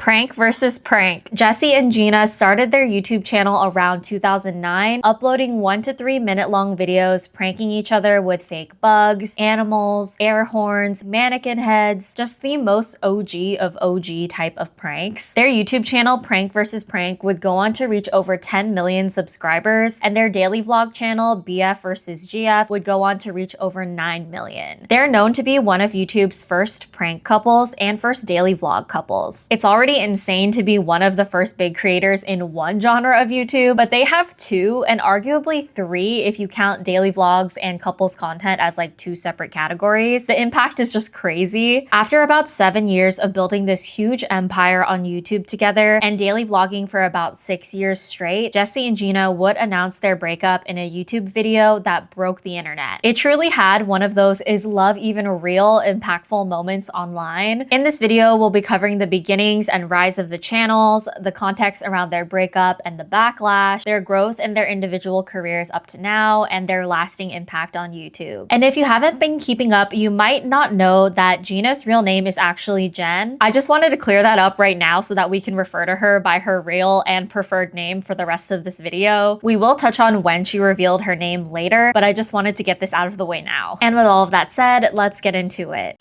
Prank versus prank. Jesse and Gina started their YouTube channel around 2009, uploading 1 to 3 minute long videos pranking each other with fake bugs, animals, air horns, mannequin heads, just the most OG of OG type of pranks. Their YouTube channel, Prank vs. Prank, would go on to reach over 10 million subscribers, and their daily vlog channel, BFvsGF, would go on to reach over 9 million. They're known to be one of YouTube's first prank couples and first daily vlog couples. It's already insane to be one of the first big creators in one genre of YouTube, but they have 2 and arguably 3 if you count daily vlogs and couples content as like 2 separate categories. The impact is just crazy. After about 7 years of building this huge empire on YouTube together and daily vlogging for about 6 years straight, Jesse and Gina would announce their breakup in a YouTube video that broke the internet. It truly had one of those "is love even real" impactful moments online. In this video, we'll be covering the beginnings and rise of the channels, the context around their breakup and the backlash, their growth in their individual careers up to now, and their lasting impact on YouTube. And if you haven't been keeping up, you might not know that Gina's real name is actually Jen. I just wanted to clear that up right now so that we can refer to her by her real and preferred name for the rest of this video. We will touch on when she revealed her name later, but I just wanted to get this out of the way now. And with all of that said, let's get into it.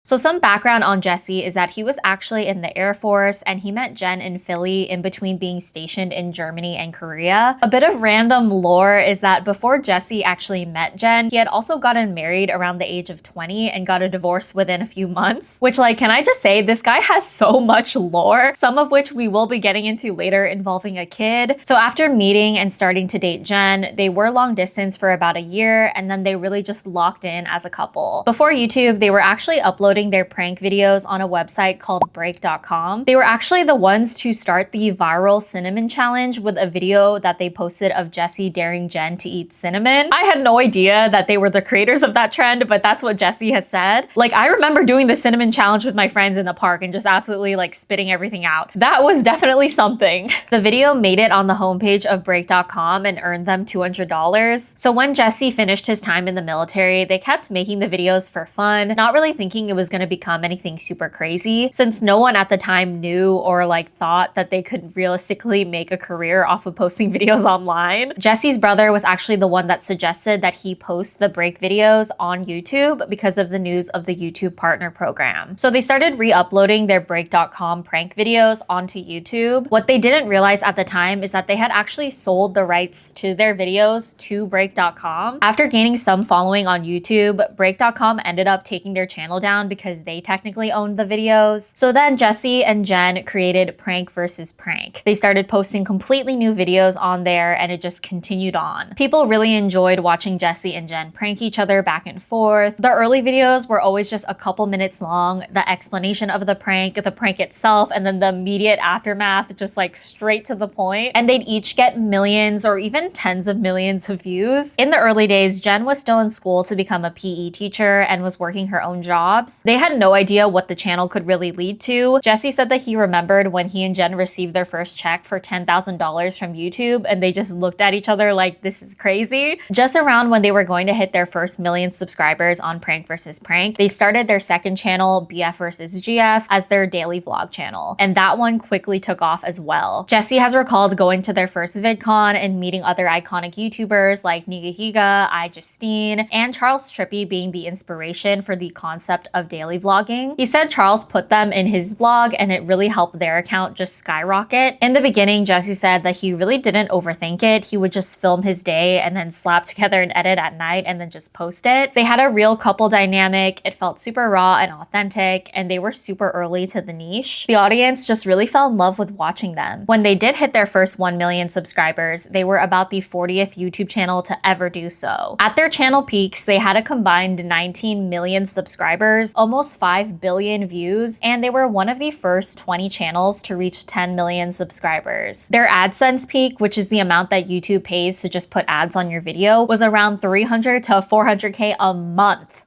So some background on Jesse is that he was actually in the Air Force and he met Jen in Philly in between being stationed in Germany and Korea. A bit of random lore is that before Jesse actually met Jen, he had also gotten married around the age of 20 and got a divorce within a few months. Which, like, can I just say, this guy has so much lore, some of which we will be getting into later involving a kid. So after meeting and starting to date Jen, they were long distance for about a year, and then they really just locked in as a couple. Before YouTube, they were actually uploading their prank videos on a website called break.com. They were actually the ones to start the viral cinnamon challenge with a video that they posted of Jesse daring Jen to eat cinnamon. I had no idea that they were the creators of that trend, but that's what Jesse has said. Like, I remember doing the cinnamon challenge with my friends in the park and just absolutely like spitting everything out. That was definitely something. The video made it on the homepage of break.com and earned them $200. So when Jesse finished his time in the military, they kept making the videos for fun, not really thinking it was going to become anything super crazy, since no one at the time knew or like thought that they could realistically make a career off of posting videos online. Jesse's brother was actually the one that suggested that he post the break videos on YouTube because of the news of the YouTube partner program. So they started re-uploading their break.com prank videos onto YouTube. What they didn't realize at the time is that they had actually sold the rights to their videos to break.com. After gaining some following on YouTube, break.com ended up taking their channel down because they technically owned the videos. So then Jesse and Jen created Prank vs. Prank. They started posting completely new videos on there, and it just continued on. People really enjoyed watching Jesse and Jen prank each other back and forth. The early videos were always just a couple minutes long, the explanation of the prank itself, and then the immediate aftermath, just like straight to the point. And they'd each get millions or even tens of millions of views. In the early days, Jen was still in school to become a PE teacher and was working her own jobs. They had no idea what the channel could really lead to. Jesse said that he remembered when he and Jen received their first check for $10,000 from YouTube, and they just looked at each other like, this is crazy. Just around when they were going to hit their first million subscribers on Prank vs. Prank, they started their second channel, BFvsGF, as their daily vlog channel, and that one quickly took off as well. Jesse has recalled going to their first VidCon and meeting other iconic YouTubers like Nigahiga, Justine, and Charles Trippy being the inspiration for the concept of daily vlogging. He said Charles put them in his vlog and it really helped their account just skyrocket. In the beginning, Jesse said that he really didn't overthink it. He would just film his day and then slap together an edit at night and then just post it. They had a real couple dynamic. It felt super raw and authentic, and they were super early to the niche. The audience just really fell in love with watching them. When they did hit their first 1 million subscribers, they were about the 40th YouTube channel to ever do so. At their channel peaks, they had a combined 19 million subscribers, almost 5 billion views, and they were one of the first 20 channels to reach 10 million subscribers. Their AdSense peak, which is the amount that YouTube pays to just put ads on your video, was around 300 to 400K a month.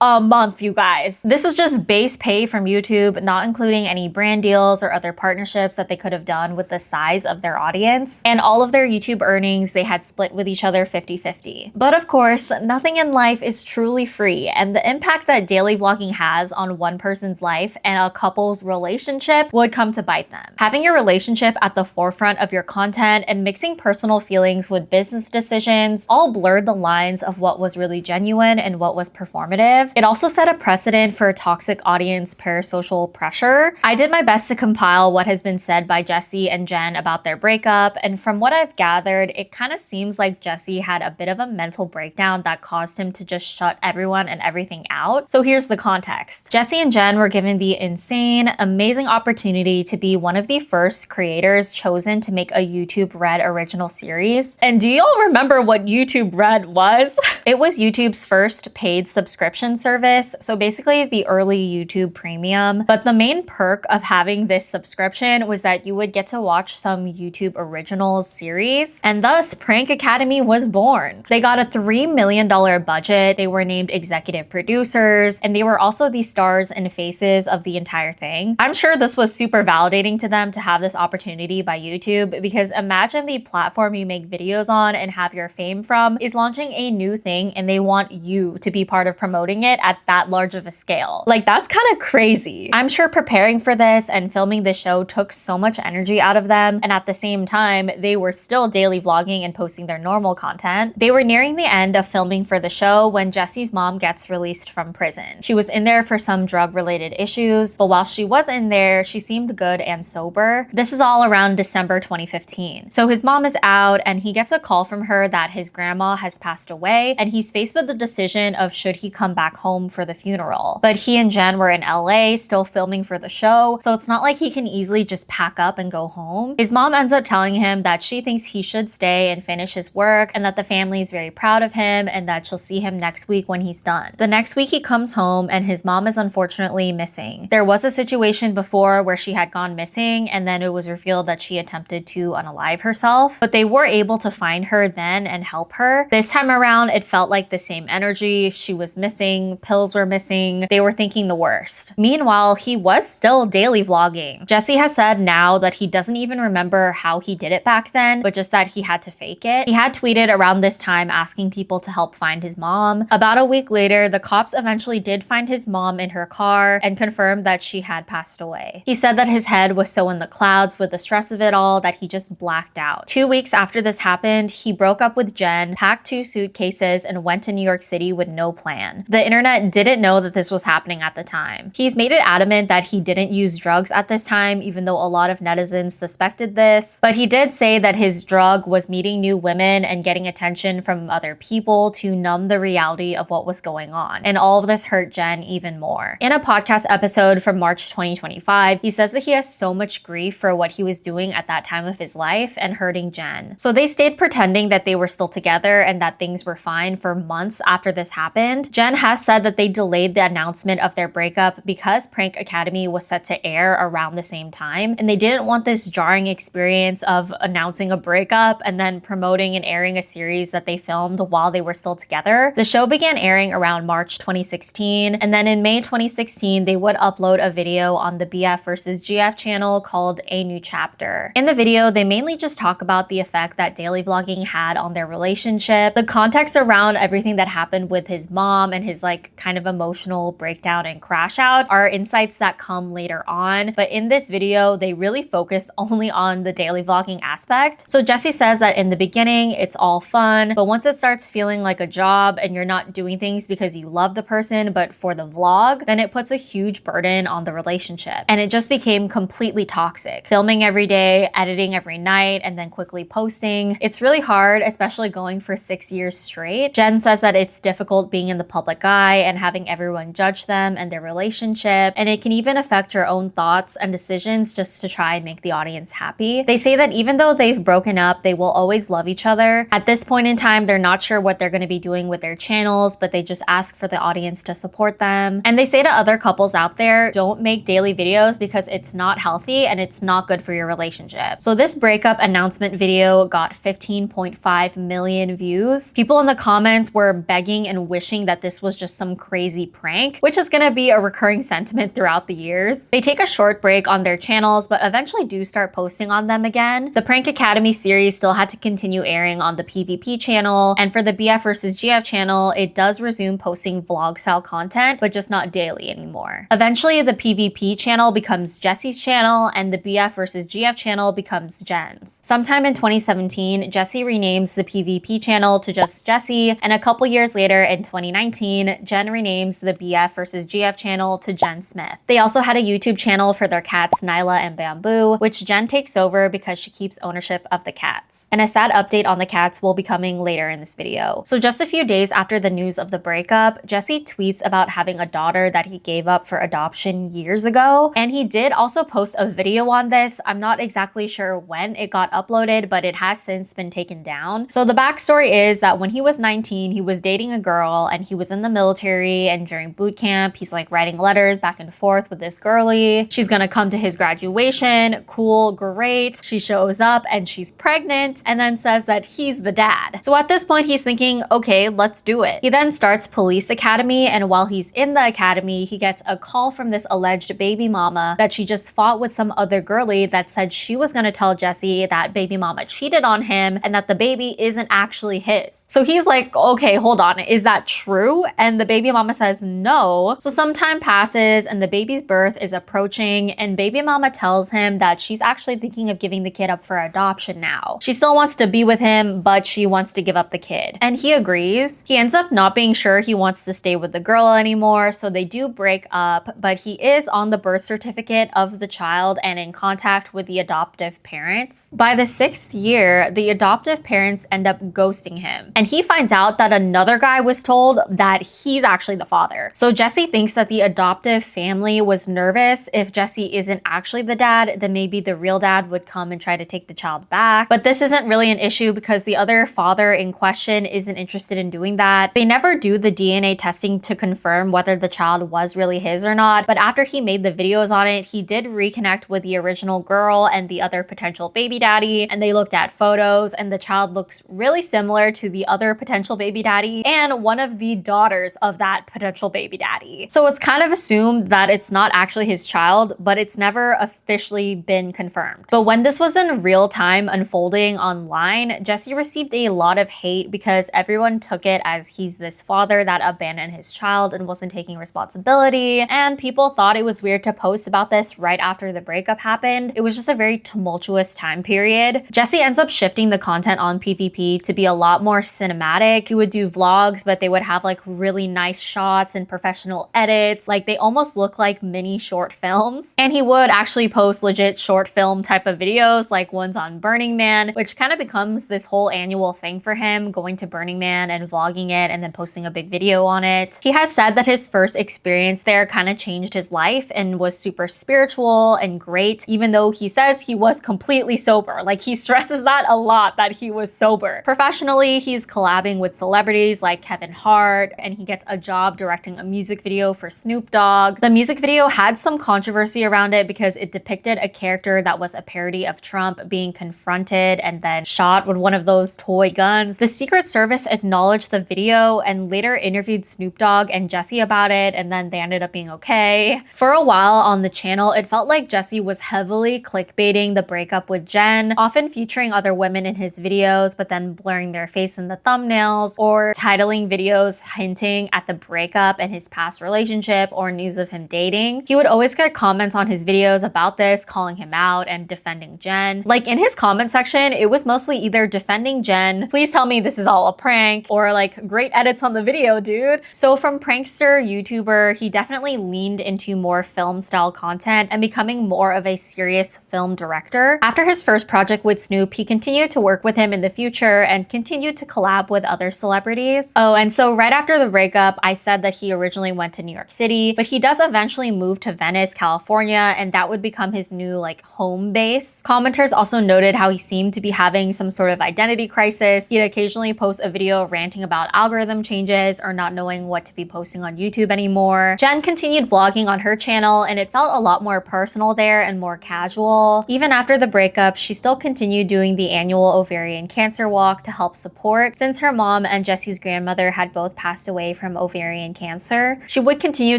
a month, you guys. This is just base pay from YouTube, not including any brand deals or other partnerships that they could have done with the size of their audience. And all of their YouTube earnings they had split with each other 50-50. But of course, nothing in life is truly free, and the impact that daily vlogging has on one person's life and a couple's relationship would come to bite them. Having your relationship at the forefront of your content and mixing personal feelings with business decisions all blurred the lines of what was really genuine and what was performative. It also set a precedent for toxic audience parasocial pressure. I did my best to compile what has been said by Jesse and Jen about their breakup, and from what I've gathered, it kind of seems like Jesse had a bit of a mental breakdown that caused him to just shut everyone and everything out. So here's the context. Jesse and Jen were given the insane, amazing opportunity to be one of the first creators chosen to make a YouTube Red original series. And do y'all remember what YouTube Red was? It was YouTube's first paid subscription service, so basically the early YouTube Premium. But the main perk of having this subscription was that you would get to watch some YouTube Originals series, and thus Prank Academy was born. They got a $3 million budget, they were named executive producers, and they were also the stars and faces of the entire thing. I'm sure this was super validating to them to have this opportunity by YouTube, because imagine the platform you make videos on and have your fame from is launching a new thing and they want you to be part of promoting it at that large of a scale. Like, that's kind of crazy. I'm sure preparing for this and filming the show took so much energy out of them, and at the same time, they were still daily vlogging and posting their normal content. They were nearing the end of filming for the show when Jesse's mom gets released from prison. She was in there for some drug-related issues, but while she was in there, she seemed good and sober. This is all around December 2015. So his mom is out and he gets a call from her that his grandma has passed away, and he's faced with the decision of should he come back home for the funeral. But he and Jen were in LA still filming for the show, so it's not like he can easily just pack up and go home. His mom ends up telling him that she thinks he should stay and finish his work, and that the family is very proud of him and that she'll see him next week when he's done. The next week he comes home and his mom is unfortunately missing. There was a situation before where she had gone missing and then it was revealed that she attempted to unalive herself, but they were able to find her then and help her. This time around, it felt like the same energy. She was missing, pills were missing, they were thinking the worst. Meanwhile, he was still daily vlogging. Jesse has said now that he doesn't even remember how he did it back then, but just that he had to fake it. He had tweeted around this time asking people to help find his mom. About a week later, the cops eventually did find his mom in her car and confirmed that she had passed away. He said that his head was so in the clouds with the stress of it all that he just blacked out. 2 weeks after this happened, he broke up with Jen, packed 2 suitcases, and went to New York City with no plan. The internet didn't know that this was happening at the time. He's made it adamant that he didn't use drugs at this time, even though a lot of netizens suspected this, but he did say that his drug was meeting new women and getting attention from other people to numb the reality of what was going on. And all of this hurt Jen even more. In a podcast episode from March 2025, he says that he has so much grief for what he was doing at that time of his life and hurting Jen. So they stayed pretending that they were still together and that things were fine for months after this happened. Jen has said that they delayed the announcement of their breakup because Prank Academy was set to air around the same time, and they didn't want this jarring experience of announcing a breakup and then promoting and airing a series that they filmed while they were still together. The show began airing around March 2016, and then in May 2016, they would upload a video on the BFvsGF channel called A New Chapter. In the video, they mainly just talk about the effect that daily vlogging had on their relationship, the context around everything that happened with his mom and his kind of emotional breakdown and crash out are insights that come later on. But in this video, they really focus only on the daily vlogging aspect. So Jesse says that in the beginning, it's all fun, but once it starts feeling like a job and you're not doing things because you love the person, but for the vlog, then it puts a huge burden on the relationship. And it just became completely toxic. Filming every day, editing every night, and then quickly posting. It's really hard, especially going for 6 years straight. Jen says that it's difficult being in the public eye and having everyone judge them and their relationship, and it can even affect your own thoughts and decisions just to try and make the audience happy. They say that even though they've broken up, they will always love each other. At this point in time, they're not sure what they're going to be doing with their channels, but they just ask for the audience to support them. And they say to other couples out there, don't make daily videos because it's not healthy and it's not good for your relationship. So this breakup announcement video got 15.5 million views. People in the comments were begging and wishing that this was just some crazy prank, which is gonna be a recurring sentiment throughout the years. They take a short break on their channels, but eventually do start posting on them again. The Prank Academy series still had to continue airing on the PvP channel, and for the BFvsGF channel, it does resume posting vlog style content, but just not daily anymore. Eventually, the PvP channel becomes Jesse's channel, and the BFvsGF channel becomes Jen's. Sometime in 2017, Jesse renames the PvP channel to just Jesse, and a couple years later in 2019, Jen renames the BFvsGF channel to Jen Smith. They also had a YouTube channel for their cats Nyla and Bamboo, which Jen takes over because she keeps ownership of the cats. And a sad update on the cats will be coming later in this video. So just a few days after the news of the breakup, Jesse tweets about having a daughter that he gave up for adoption years ago, and he did also post a video on this. I'm not exactly sure when it got uploaded, but it has since been taken down. So the backstory is that when he was 19, he was dating a girl and he was in the military, and during boot camp, he's like writing letters back and forth with this girlie. She's gonna come to his graduation. Cool, great. She shows up and she's pregnant and then says that he's the dad. So at this point, he's thinking, okay, let's do it. He then starts police academy, and while he's in the academy, he gets a call from this alleged baby mama that she just fought with some other girlie that said she was gonna tell Jesse that baby mama cheated on him and that the baby isn't actually his. So he's like, okay, hold on, is that true? And the baby mama says no. So some time passes and the baby's birth is approaching, and baby mama tells him that she's actually thinking of giving the kid up for adoption now. She still wants to be with him, but she wants to give up the kid. And he agrees. He ends up not being sure he wants to stay with the girl anymore, so they do break up, but he is on the birth certificate of the child and in contact with the adoptive parents. By the 6th year, the adoptive parents end up ghosting him, and he finds out that another guy was told that he's actually the father. So Jesse thinks that the adoptive family was nervous if Jesse isn't actually the dad, then maybe the real dad would come and try to take the child back. But this isn't really an issue because the other father in question isn't interested in doing that. They never do the DNA testing to confirm whether the child was really his or not, but after he made the videos on it, he did reconnect with the original girl and the other potential baby daddy, and they looked at photos, and the child looks really similar to the other potential baby daddy and one of the daughters of that potential baby daddy. So it's kind of assumed that it's not actually his child, but it's never officially been confirmed. But when this was in real time unfolding online, Jesse received a lot of hate because everyone took it as he's this father that abandoned his child and wasn't taking responsibility, and people thought it was weird to post about this right after the breakup happened. It was just a very tumultuous time period. Jesse ends up shifting the content on PvP to be a lot more cinematic. He would do vlogs, but they would have like really nice shots and professional edits. Like they almost look like mini short films. And he would actually post legit short film type of videos, like ones on Burning Man, which kind of becomes this whole annual thing for him, going to Burning Man and vlogging it and then posting a big video on it. He has said that his first experience there kind of changed his life and was super spiritual and great, even though he says he was completely sober. Like he stresses that a lot, that he was sober. Professionally, he's collabing with celebrities like Kevin Hart, and he gets a job directing a music video for Snoop Dogg. The music video had some controversy around it because it depicted a character that was a parody of Trump being confronted and then shot with one of those toy guns. The Secret Service acknowledged the video and later interviewed Snoop Dogg and Jesse about it, and then they ended up being okay. For a while on the channel, it felt like Jesse was heavily clickbaiting the breakup with Jen, often featuring other women in his videos, but then blurring their face in the thumbnails or titling videos hinting at the breakup and his past relationship or news of him dating. He would always get comments on his videos about this, calling him out and defending Jen. Like in his comment section, it was mostly either defending Jen, please tell me this is all a prank, or like, great edits on the video, dude. So from prankster YouTuber, he definitely leaned into more film style content and becoming more of a serious film director. After his first project with Snoop, he continued to work with him in the future and continued to collab with other celebrities. Oh, and so right after the breakup, I said that he originally went to New York City, but he does eventually move to Venice, California, and that would become his new like home base. Commenters also noted how he seemed to be having some sort of identity crisis. He'd occasionally post a video ranting about algorithm changes or not knowing what to be posting on YouTube anymore. Jen continued vlogging on her channel, and it felt a lot more personal there and more casual. Even after the breakup, she still continued doing the annual ovarian cancer walk to help support, since her mom and Jesse's grandmother had both passed away away from ovarian cancer. She would continue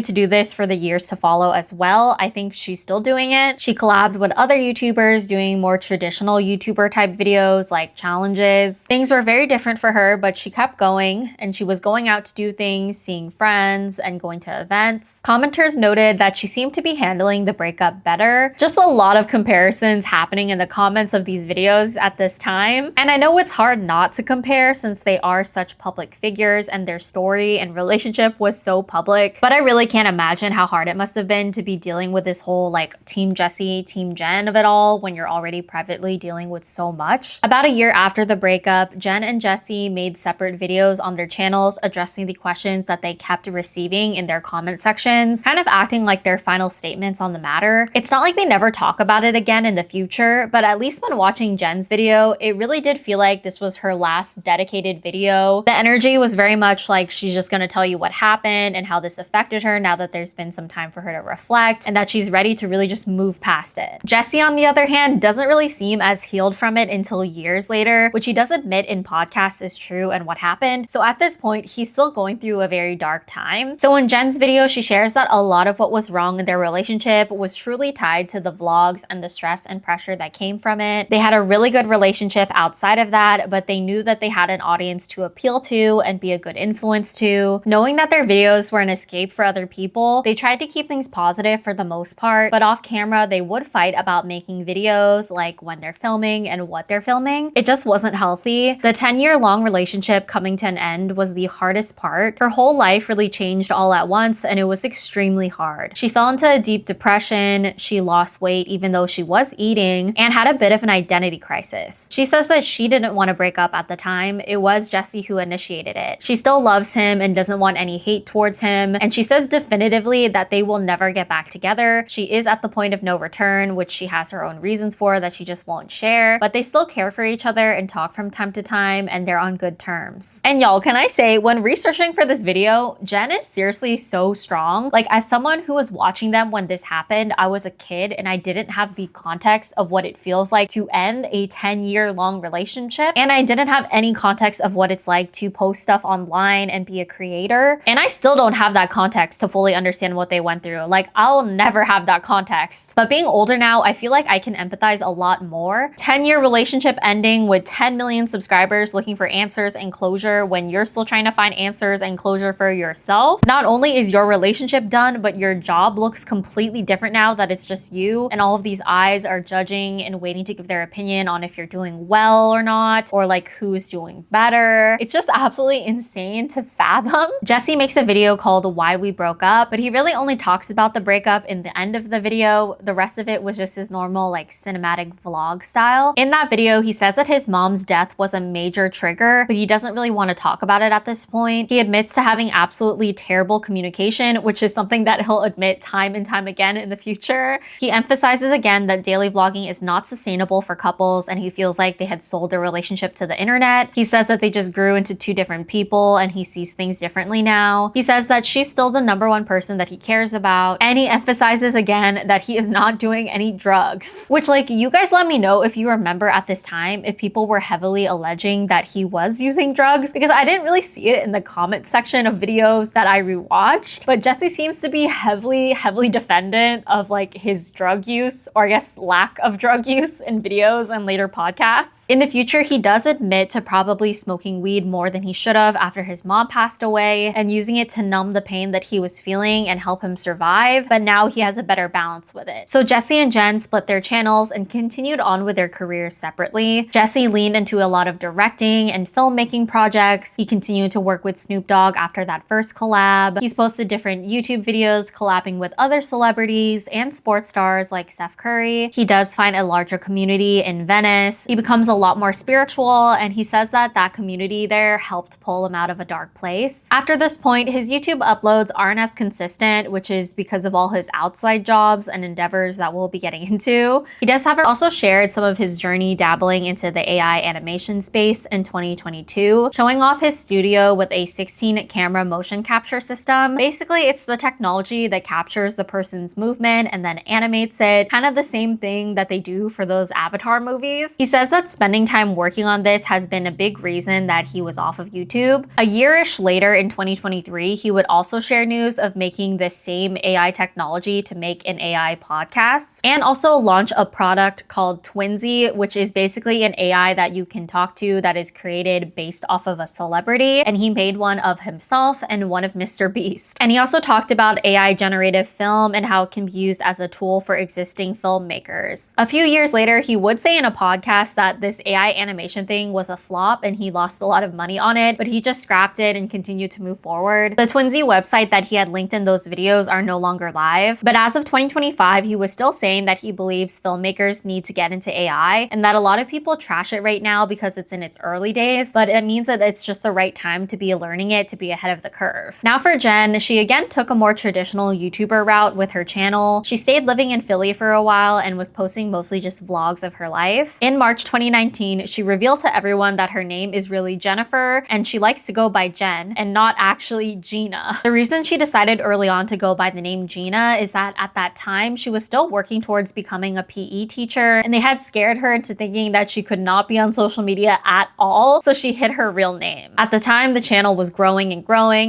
to do this for the years to follow as well. I think she's still doing it. She collabed with other YouTubers doing more traditional YouTuber type videos like challenges. Things were very different for her, but she kept going and she was going out to do things, seeing friends and going to events. Commenters noted that she seemed to be handling the breakup better. Just a lot of comparisons happening in the comments of these videos at this time. And I know it's hard not to compare since they are such public figures and their story and relationship was so public. But I really can't imagine how hard it must have been to be dealing with this whole like Team Jesse, Team Jen of it all when you're already privately dealing with so much. About a year after the breakup, Jen and Jesse made separate videos on their channels addressing the questions that they kept receiving in their comment sections, kind of acting like their final statements on the matter. It's not like they never talk about it again in the future, but at least when watching Jen's video, it really did feel like this was her last dedicated video. The energy was very much like she's just gonna tell you what happened and how this affected her now that there's been some time for her to reflect and that she's ready to really just move past it. Jesse, on the other hand, doesn't really seem as healed from it until years later, which he does admit in podcasts is true and what happened. So at this point, he's still going through a very dark time. So in Jen's video, she shares that a lot of what was wrong in their relationship was truly tied to the vlogs and the stress and pressure that came from it. They had a really good relationship outside of that, but they knew that they had an audience to appeal to and be a good influence to. Knowing that their videos were an escape for other people, they tried to keep things positive for the most part, but off camera, they would fight about making videos, like when they're filming and what they're filming. It just wasn't healthy. The 10-year-long relationship coming to an end was the hardest part. Her whole life really changed all at once, and it was extremely hard. She fell into a deep depression, she lost weight even though she was eating, and had a bit of an identity crisis. She says that she didn't want to break up at the time. It was Jesse who initiated it. She still loves him and doesn't want any hate towards him, and she says definitively that they will never get back together. She is at the point of no return, which she has her own reasons for that she just won't share, but they still care for each other and talk from time to time, and they're on good terms. And y'all, can I say, when researching for this video, Jen is seriously so strong. Like, as someone who was watching them when this happened, I was a kid and I didn't have the context of what it feels like to end a 10-year-long relationship, and I didn't have any context of what it's like to post stuff online and be a creator, and I still don't have that context to fully understand what they went through. Like, I'll never have that context. But being older now, I feel like I can empathize a lot more. 10-year relationship ending with 10 million subscribers looking for answers and closure when you're still trying to find answers and closure for yourself. Not only is your relationship done, but your job looks completely different now that it's just you, and all of these eyes are judging and waiting to give their opinion on if you're doing well or not, or like who's doing better. It's just absolutely insane to fathom. Jesse makes a video called Why We Broke Up, but he really only talks about the breakup in the end of the video. The rest of it was just his normal like cinematic vlog style. In that video, he says that his mom's death was a major trigger, but he doesn't really want to talk about it at this point. He admits to having absolutely terrible communication, which is something that he'll admit time and time again in the future. He emphasizes again that daily vlogging is not sustainable for couples, and he feels like they had sold their relationship to the internet. He says that they just grew into two different people and he sees things differently now. He says that she's still the #1 person that he cares about, and he emphasizes again that he is not doing any drugs. Which, like, you guys let me know if you remember at this time if people were heavily alleging that he was using drugs, because I didn't really see it in the comment section of videos that I rewatched, but Jesse seems to be heavily defendant of like his drug use, or I guess lack of drug use, in videos and later podcasts. In the future, he does admit to probably smoking weed more than he should have after his mom passed away and using it to numb the pain that he was feeling and help him survive, but now he has a better balance with it. So Jesse and Jen split their channels and continued on with their careers separately. Jesse leaned into a lot of directing and filmmaking projects. He continued to work with Snoop Dogg after that first collab. He's posted different YouTube videos collabing with other celebrities and sports stars like Steph Curry. He does find a larger community in Venice. He becomes a lot more spiritual, and he says that that community there helped pull him out of a dark place. After this point, his YouTube uploads aren't as consistent, which is because of all his outside jobs and endeavors that we'll be getting into. He does, however, also shared some of his journey dabbling into the AI animation space in 2022, showing off his studio with a 16-camera motion capture system. Basically, it's the technology that captures the person's movement and then animates it, kind of the same thing that they do for those Avatar movies. He says that spending time working on this has been a big reason that he was off of YouTube. A year-ish later, later in 2023, he would also share news of making this same AI technology to make an AI podcast and also launch a product called Twinsy, which is basically an AI that you can talk to that is created based off of a celebrity. And he made one of himself and one of Mr. Beast. And he also talked about AI generative film and how it can be used as a tool for existing filmmakers. A few years later, he would say in a podcast that this AI animation thing was a flop and he lost a lot of money on it, but he just scrapped it and continued to move forward. The Twinsy website that he had linked in those videos are no longer live, but as of 2025, he was still saying that he believes filmmakers need to get into AI and that a lot of people trash it right now because it's in its early days, but it means that it's just the right time to be learning it to be ahead of the curve. Now for Jen, she again took a more traditional YouTuber route with her channel. She stayed living in Philly for a while and was posting mostly just vlogs of her life. In March 2019, she revealed to everyone that her name is really Jennifer and she likes to go by Jen and not actually Gina. The reason she decided early on to go by the name Gina is that at that time, she was still working towards becoming a PE teacher and they had scared her into thinking that she could not be on social media at all, so she hid her real name. At the time, the channel was growing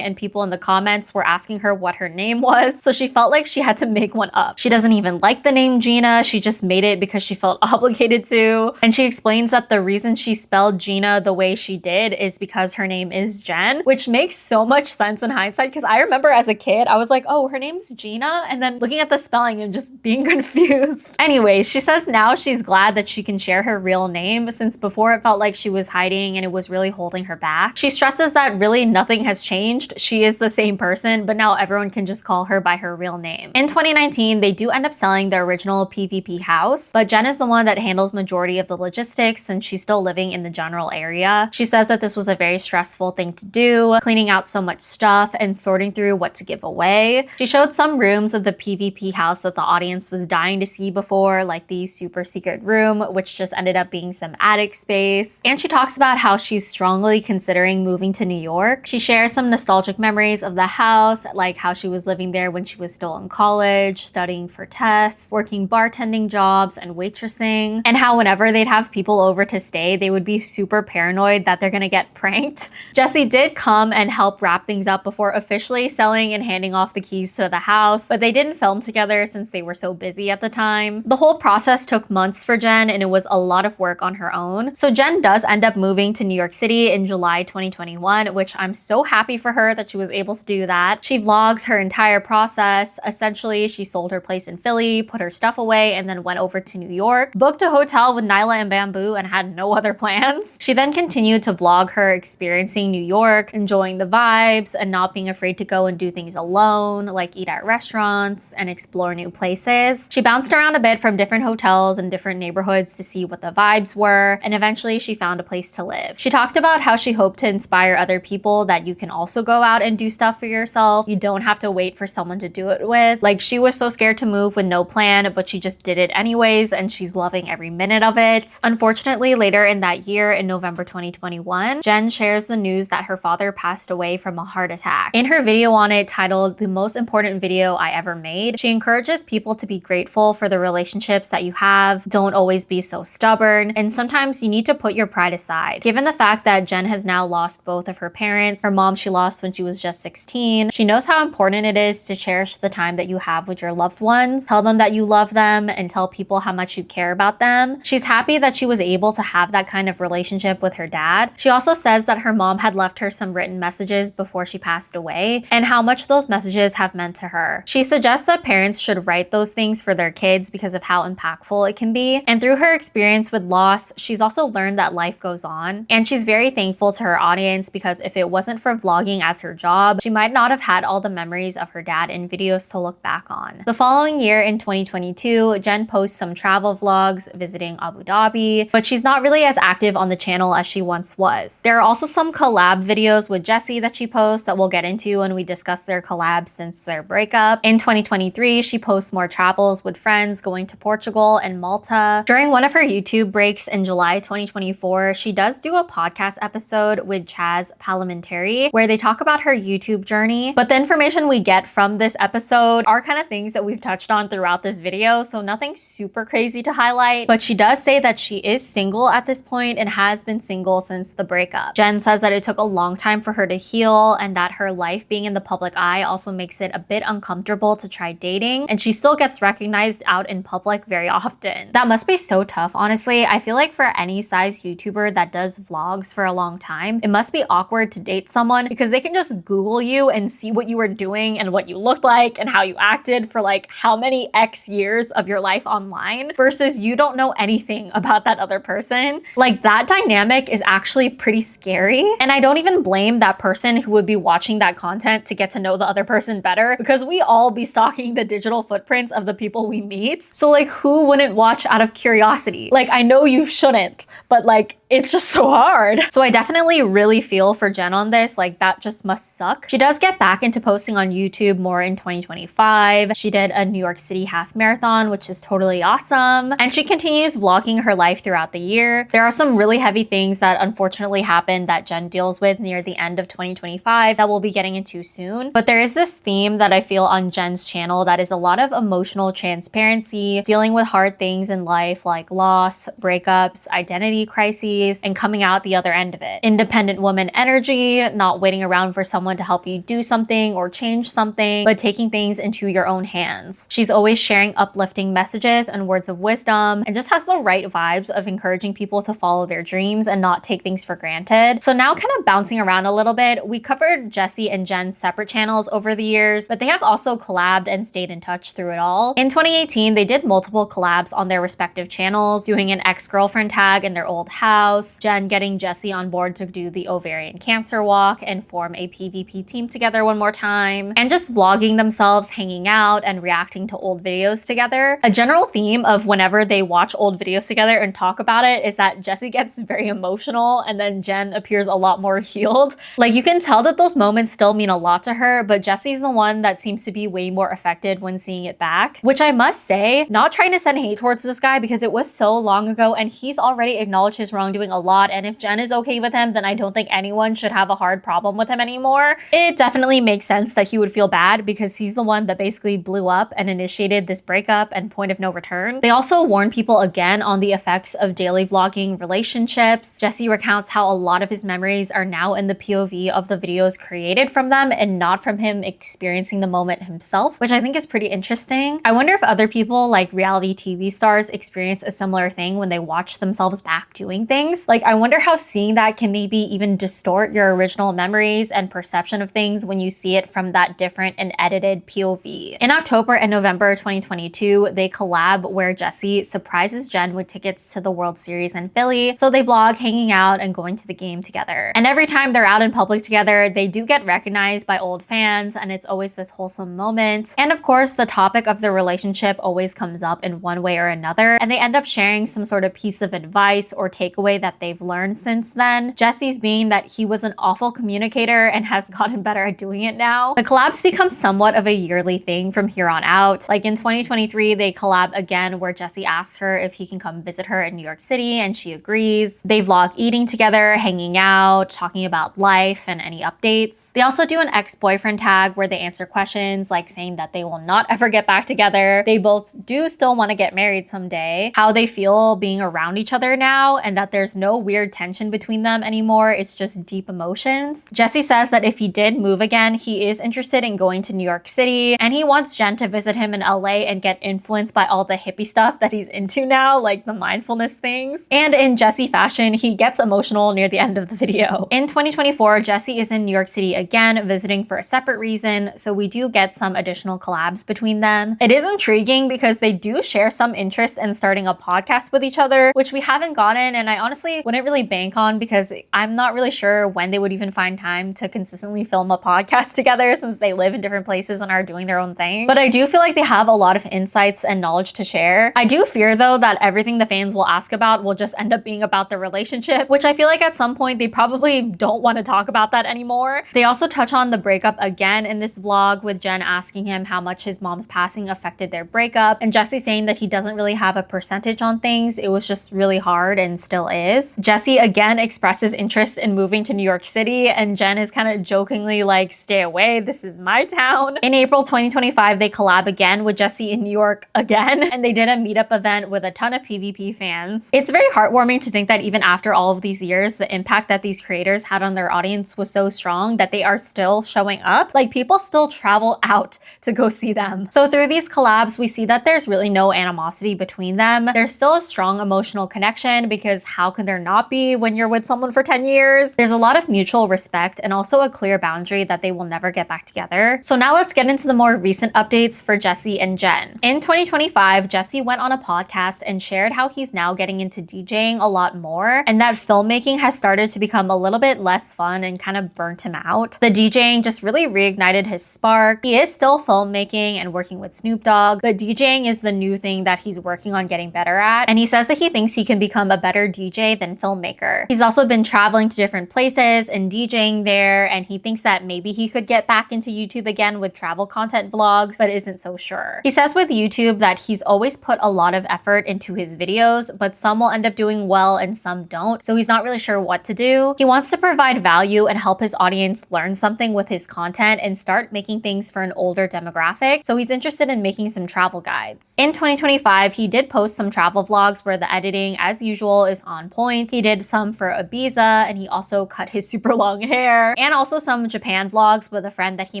and people in the comments were asking her what her name was, so she felt like she had to make one up. She doesn't even like the name Gina, she just made it because she felt obligated to. And she explains that the reason she spelled Gina the way she did is because her name is Jen, which makes so much sense in hindsight because I remember as a kid, I was like, oh, her name's Gina, and then looking at the spelling and just being confused. Anyway, she says now she's glad that she can share her real name since before it felt like she was hiding and it was really holding her back. She stresses that really nothing has changed. She is the same person, but now everyone can just call her by her real name. In 2019, they do end up selling the original PvP house, but Jen is the one that handles majority of the logistics since she's still living in the general area. She says that this was a very stressful thing to do, cleaning out so much stuff and sorting through what to give away. She showed some rooms of the PvP house that the audience was dying to see before, like the super secret room, which just ended up being some attic space. And she talks about how she's strongly considering moving to New York. She shares some nostalgic memories of the house, like how she was living there when she was still in college, studying for tests, working bartending jobs and waitressing, and how whenever they'd have people over to stay, they would be super paranoid that they're gonna get pranked. Jesse did come and help wrap things up before officially selling and handing off the keys to the house, but they didn't film together since they were so busy at the time. The whole process took months for Jen and it was a lot of work on her own. So Jen does end up moving to New York City in July 2021, which I'm so happy for her that she was able to do that. She vlogs her entire process. Essentially, she sold her place in Philly, put her stuff away, and then went over to New York, booked a hotel with Nyla and Bamboo, and had no other plans. She then continued to vlog her experiencing New York, enjoying the vibes, and not being afraid to go and do things alone, like eat at restaurants and explore new places. She bounced around a bit from different hotels and different neighborhoods to see what the vibes were, and eventually she found a place to live. She talked about how she hoped to inspire other people that you can also go out and do stuff for yourself. You don't have to wait for someone to do it with. Like, she was so scared to move with no plan, but she just did it anyways, and she's loving every minute of it. Unfortunately, later in that year, in November 2021, Jen shares the news that her father passed away from a heart attack. In her video on it, titled "The Most Important Video I Ever Made," she encourages people to be grateful for the relationships that you have. Don't always be so stubborn, and sometimes you need to put your pride aside. Given the fact that Jen has now lost both of her parents, her mom she lost when she was just 16, she knows how important it is to cherish the time that you have with your loved ones. Tell them that you love them and tell people how much you care about them. She's happy that she was able to have that kind of relationship with her dad. She also says that her mom had left her some written messages before she passed away and how much those messages have meant to her. She suggests that parents should write those things for their kids because of how impactful it can be. And through her experience with loss, she's also learned that life goes on. And she's very thankful to her audience because if it wasn't for vlogging as her job, she might not have had all the memories of her dad in videos to look back on. The following year in 2022, Jen posts some travel vlogs visiting Abu Dhabi, but she's not really as active on the channel as she once was. There are also some collab videos with Jesse that she posts that we'll get into when we discuss their collabs since their breakup. In 2023, she posts more travels with friends going to Portugal and Malta. During one of her YouTube breaks in July 2024, she does do a podcast episode with Chaz Parliamentary where they talk about her YouTube journey, but the information we get from this episode are kind of things that we've touched on throughout this video, so nothing super crazy to highlight. But she does say that she is single at this point and has been single since the breakup. Jen says that it took a long time for her her to heal, and that her life being in the public eye also makes it a bit uncomfortable to try dating, and she still gets recognized out in public very often. That must be so tough, honestly. I feel like for any size YouTuber that does vlogs for a long time, it must be awkward to date someone because they can just Google you and see what you were doing and what you looked like and how you acted for like how many X years of your life online versus you don't know anything about that other person. Like, that dynamic is actually pretty scary. And I don't even blame that person who would be watching that content to get to know the other person better, because we all be stalking the digital footprints of the people we meet. So like, who wouldn't watch out of curiosity? Like, I know you shouldn't, but like, it's just so hard. So I definitely really feel for Jen on this. Like, that just must suck. She does get back into posting on YouTube more in 2025. She did a New York City half marathon, which is totally awesome. And she continues vlogging her life throughout the year. There are some really heavy things that unfortunately happened that Jen deals with near the end of 2025 that we'll be getting into soon. But there is this theme that I feel on Jen's channel that is a lot of emotional transparency, dealing with hard things in life like loss, breakups, identity crises, and coming out the other end of it. Independent woman energy, not waiting around for someone to help you do something or change something, but taking things into your own hands. She's always sharing uplifting messages and words of wisdom, and just has the right vibes of encouraging people to follow their dreams and not take things for granted. So now, kind of bouncing around a little bit, we covered Jesse and Jen's separate channels over the years, but they have also collabed and stayed in touch through it all. In 2018, they did multiple collabs on their respective channels, doing an ex-girlfriend tag in their old house, Jen getting Jesse on board to do the ovarian cancer walk and form a PvP team together one more time, and just vlogging themselves hanging out and reacting to old videos together. A general theme of whenever they watch old videos together and talk about it is that Jesse gets very emotional and then Jen appears a lot more healed. Like, you can tell that those moments still mean a lot to her, but Jesse's the one that seems to be way more affected when seeing it back, which I must say, not trying to send hate towards this guy because it was so long ago and he's already acknowledged his wrongdoing a lot, and if Jen is okay with him, then I don't think anyone should have a hard problem with him anymore. It definitely makes sense that he would feel bad because he's the one that basically blew up and initiated this breakup and point of no return. They also warn people again on the effects of daily vlogging relationships. Jesse recounts how a lot of his memories are now in the POV of the videos created from them and not from him experiencing the moment himself, which I think is pretty interesting. I wonder if other people like reality TV stars experience a similar thing when they watch themselves back doing things. Like, I wonder how seeing that can maybe even distort your original memories and perception of things when you see it from that different and edited POV. In October and November 2022, they collab where Jesse surprises Jen with tickets to the World Series in Philly, so they vlog hanging out and going to the game together. And every time they're out in public together, they do get recognized by old fans, and it's always this wholesome moment. And of course, the topic of the relationship always comes up in one way or another, and they end up sharing some sort of piece of advice or takeaway that they've learned since then. Jesse's being that he was an awful communicator and has gotten better at doing it now. The collabs become somewhat of a yearly thing from here on out. Like in 2023, they collab again where Jesse asks her if he can come visit her in New York City and she agrees. They vlog eating together, hanging out, talking about life and any updates. They also do an ex-boyfriend tag where they answer questions like saying that they will not ever get back together. They both do still want to get married someday, how they feel being around each other now, and that there's no weird tension between them anymore. It's just deep emotions. Jesse says that if he did move again, he is interested in going to New York City, and he wants Jen to visit him in LA and get influenced by all the hippie stuff that he's into now, like the mindfulness things. And in Jesse fashion, he gets emotional near the end of the video. In 2024, Jesse is in New York City again, visiting for a separate reason, so we do get some additional collabs between them. It is intriguing because they do share some interest in starting a podcast with each other, which we haven't gotten, and I honestly wouldn't really bank on because I'm not really sure when they would even find time to consistently film a podcast together since they live in different places and are doing their own thing. But I do feel like they have a lot of insights and knowledge to share. I do fear though that everything the fans will ask about will just end up being about the relationship, which I feel like at some point they probably don't want to talk about that anymore. They also touch on the breakup again in this vlog, with Jen asking him how much his mom's passing affected their breakup, and Jesse saying that he doesn't really have a percentage on things. It was just really hard and still is. Jesse again expresses interest in moving to New York City, and Jen is kind of jokingly like, stay away, this is my town. In April 2025, they collab again with Jesse in New York again, and they did a meetup event with a ton of PvP fans. It's very heartwarming to think that even after all of these years, the impact that these creators had on their audience audience was so strong that they are still showing up. Like, people still travel out to go see them. So through these collabs, we see that there's really no animosity between them. There's still a strong emotional connection, because how can there not be when you're with someone for 10 years? There's a lot of mutual respect and also a clear boundary that they will never get back together. So now let's get into the more recent updates for Jesse and Jen. In 2025, Jesse went on a podcast and shared how he's now getting into DJing a lot more, and that filmmaking has started to become a little bit less fun and kind of burnt him out. The DJing just really reignited his spark. He is still filmmaking and working with Snoop Dogg, but DJing is the new thing that he's working on getting better at, and he says that he thinks he can become a better DJ than filmmaker. He's also been traveling to different places and DJing there, and he thinks that maybe he could get back into YouTube again with travel content vlogs, but isn't so sure. He says with YouTube that he's always put a lot of effort into his videos, but some will end up doing well and some don't, so he's not really sure what to do. He wants to provide value and help his audience learn something with his content and start making things for an older demographic, so he's interested in making some travel guides. In 2025, he did post some travel vlogs where the editing, as usual, is on point. He did some for Ibiza, and he also cut his super long hair, and also some Japan vlogs with a friend that he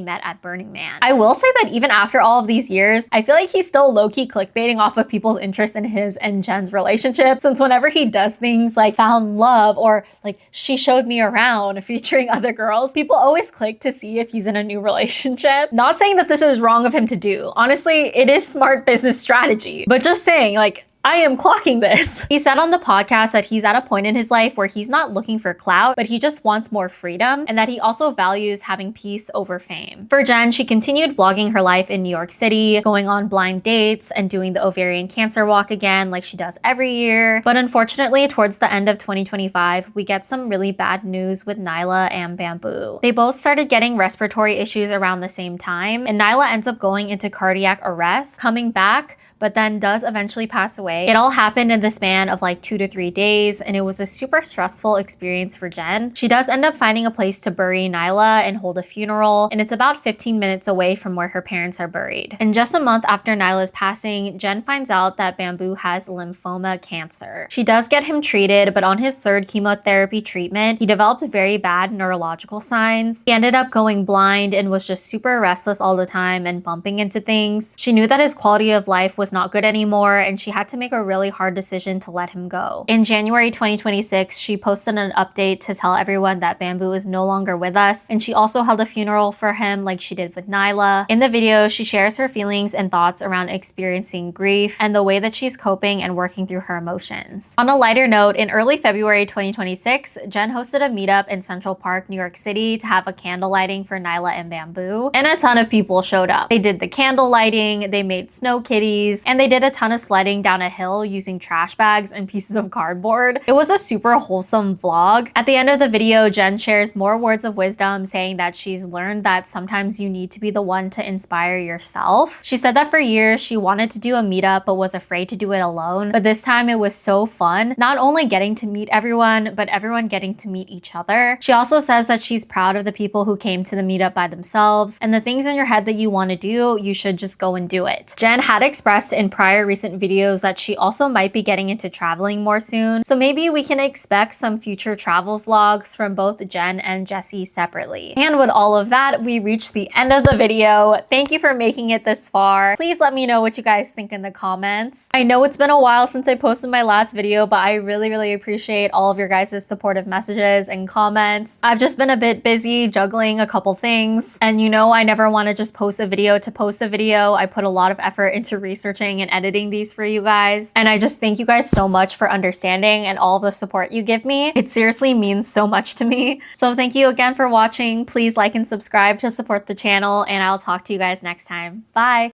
met at Burning Man. I will say that even after all of these years, I feel like he's still low-key clickbaiting off of people's interest in his and Jen's relationship, since whenever he does things like found love or like she showed me around featuring other girls, people always click to see if he's in a new relationship. Not saying that this is wrong of him to do. Honestly, it is smart business strategy, but just saying, like, I am clocking this. He said on the podcast that he's at a point in his life where he's not looking for clout, but he just wants more freedom, and that he also values having peace over fame. For Jen, she continued vlogging her life in New York City, going on blind dates, and doing the ovarian cancer walk again like she does every year. But unfortunately, towards the end of 2025, we get some really bad news with Nyla and Bamboo. They both started getting respiratory issues around the same time, and Nyla ends up going into cardiac arrest, coming back, but then does eventually pass away. It all happened in the span of like 2 to 3 days, and it was a super stressful experience for Jen. She does end up finding a place to bury Nyla and hold a funeral, and it's about 15 minutes away from where her parents are buried. And just a month after Nyla's passing, Jen finds out that Bamboo has lymphoma cancer. She does get him treated, but on his third chemotherapy treatment, he developed very bad neurological signs. He ended up going blind and was just super restless all the time and bumping into things. She knew that his quality of life was not good anymore, and she had to make a really hard decision to let him go. In January 2026, she posted an update to tell everyone that Bamboo is no longer with us, and she also held a funeral for him like she did with Nyla. In the video, she shares her feelings and thoughts around experiencing grief and the way that she's coping and working through her emotions. On a lighter note, in early February 2026, Jen hosted a meetup in Central Park, New York City to have a candle lighting for Nyla and Bamboo, and a ton of people showed up. They did the candle lighting, they made snow kitties, and they did a ton of sledding down a hill using trash bags and pieces of cardboard. It was a super wholesome vlog. At the end of the video, Jen shares more words of wisdom, saying that she's learned that sometimes you need to be the one to inspire yourself. She said that for years she wanted to do a meetup but was afraid to do it alone, but this time it was so fun, not only getting to meet everyone, but everyone getting to meet each other. She also says that she's proud of the people who came to the meetup by themselves, and the things in your head that you want to do, you should just go and do it. Jen had expressed in prior recent videos that she also might be getting into traveling more soon, so maybe we can expect some future travel vlogs from both Jen and Jesse separately. And with all of that, we reached the end of the video. Thank you for making it this far. Please let me know what you guys think in the comments. I know it's been a while since I posted my last video, but I really appreciate all of your guys' supportive messages and comments. I've just been a bit busy juggling a couple things, and you know I never want to just post a video to post a video. I put a lot of effort into researching and editing these for you guys, and I just thank you guys so much for understanding and all the support you give me. It seriously means so much to me. So thank you again for watching. Please like and subscribe to support the channel, and I'll talk to you guys next time. Bye!